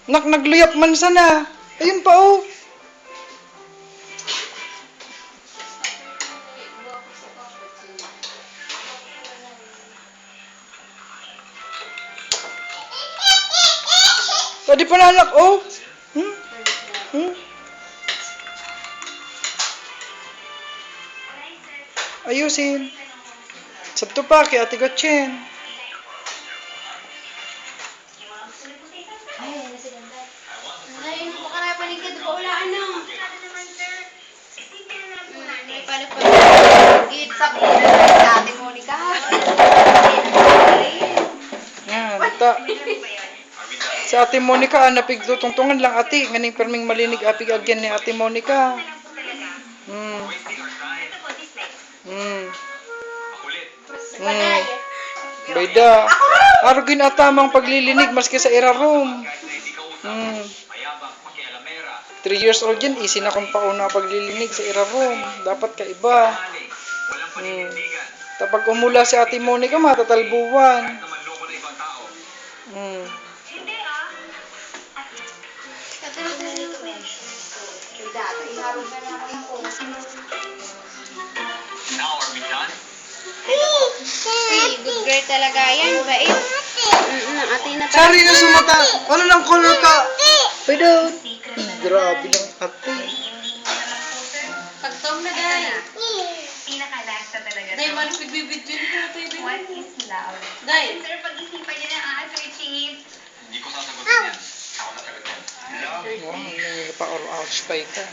Nagluyap man sana. Ayun pa oh. Tadi pa na anak oh. Ayusin. Sabto pa kay Ate Gotchen. Ngayon po ka na paligid ko wala ano. May palapag. Gid sa Ate Monica. Yan, ta. Si Ate Monica napig tungtungan lang ati nganing perming malinig apig agyan ni Ate Monica. Bayda. Arugin atamang paglilinig maski sa irarom. 3 years old yan, easy na kung pauna paglilinig sa irarom. Dapat kaiba. Tapag umula si Ate Monica, matatalbuwan. Good girl talaga yan, bait. Ate na Sari na sumata. Ano ng color ka? Pwede. Grabe lang ate. Pagtong na dahil. Pinaka-last na talaga. Dahil man pagbibidyo nito tayo. What is love? Dahil. Sir, pag-isipan niyo na answer, Chief. Hindi ko sasagutin yan. Ako nasagot yan. Love. Wow, pa or ouch pa ika.